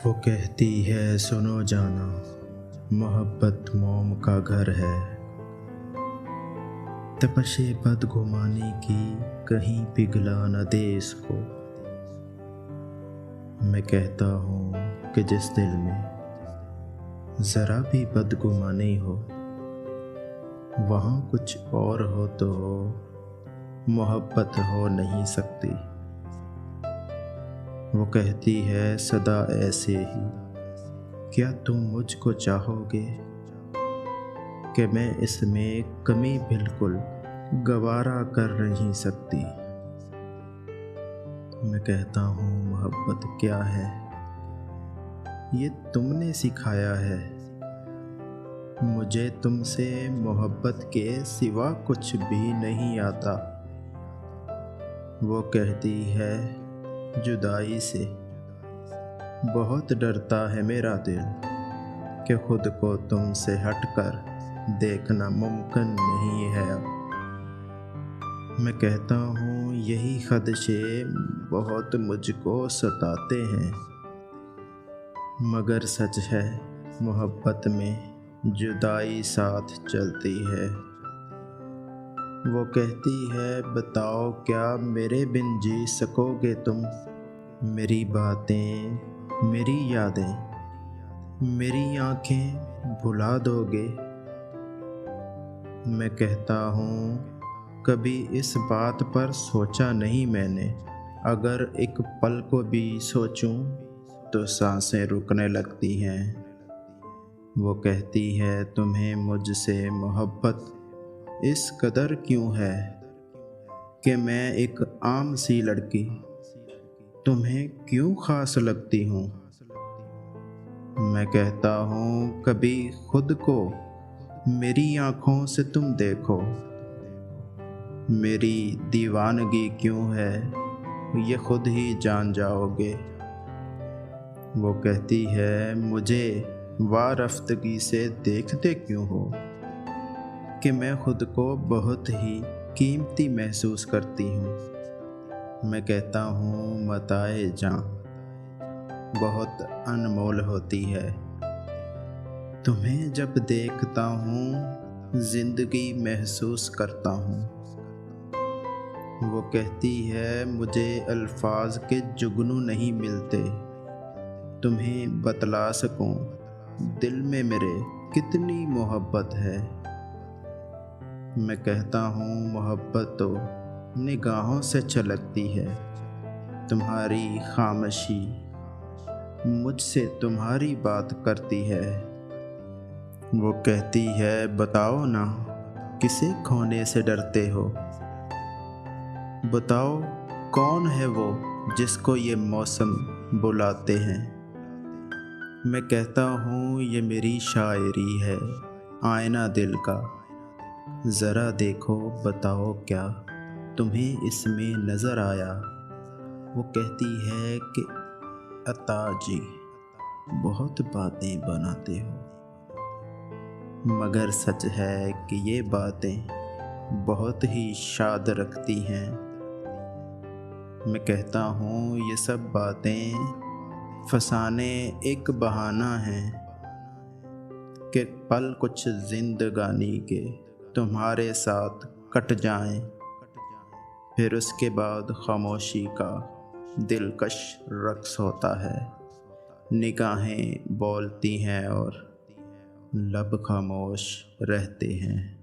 वो कहती है सुनो जाना, मोहब्बत मोम का घर है। तपशे बदगुमानी की कहीं पिघला न दे इसको। मैं कहता हूँ कि जिस दिल में ज़रा भी बदगुमानी हो, वहाँ कुछ और हो तो हो, मोहब्बत हो नहीं सकती। वो कहती है सदा ऐसे ही, क्या तुम मुझको चाहोगे कि मैं इसमें कमी बिल्कुल गवारा कर नहीं सकती। मैं कहता हूँ मोहब्बत क्या है, ये तुमने सिखाया है। मुझे तुमसे मोहब्बत के सिवा कुछ भी नहीं आता। वो कहती है जुदाई से बहुत डरता है मेरा दिल, कि खुद को तुमसे हटकर देखना मुमकिन नहीं है अब। मैं कहता हूँ यही खदशे बहुत मुझको सताते हैं, मगर सच है मोहब्बत में जुदाई साथ चलती है। वो कहती है बताओ क्या मेरे बिन जी सकोगे तुम। मेरी बातें, मेरी यादें, मेरी आँखें भुला दोगे। मैं कहता हूँ कभी इस बात पर सोचा नहीं मैंने, अगर एक पल को भी सोचूं तो सांसें रुकने लगती हैं। वो कहती है तुम्हें मुझसे मोहब्बत इस कदर क्यों है, कि मैं एक आम सी लड़की तुम्हें क्यों खास लगती हूँ। मैं कहता हूँ कभी खुद को मेरी आँखों से तुम देखो, मेरी दीवानगी क्यों है ये खुद ही जान जाओगे। वो कहती है मुझे वारफ्तगी से देखते क्यों हो, कि मैं खुद को बहुत ही कीमती महसूस करती हूँ। मैं कहता हूँ मताए जां बहुत अनमोल होती है, तुम्हें जब देखता हूँ जिंदगी महसूस करता हूँ। वो कहती है मुझे अल्फाज के जुगनू नहीं मिलते, तुम्हें बतला सकूं दिल में मेरे कितनी मोहब्बत है। मैं कहता हूँ मोहब्बत तो निगाहों से छलकती है, तुम्हारी खामोशी मुझसे तुम्हारी बात करती है। वो कहती है बताओ ना किसे खोने से डरते हो, बताओ कौन है वो जिसको ये मौसम बुलाते हैं। मैं कहता हूँ ये मेरी शायरी है आईना दिल का, ज़रा देखो बताओ क्या तुम्हें इसमें नज़र आया। वो कहती है कि अता जी बहुत बातें बनाते हो, मगर सच है कि ये बातें बहुत ही शाद रखती हैं। मैं कहता हूँ ये सब बातें फसाने एक बहाना है, कि पल कुछ जिंदगानी के तुम्हारे साथ कट जाएं, फिर उसके बाद खामोशी का दिलकश रक्स होता है। निगाहें बोलती हैं और लब खामोश रहते हैं।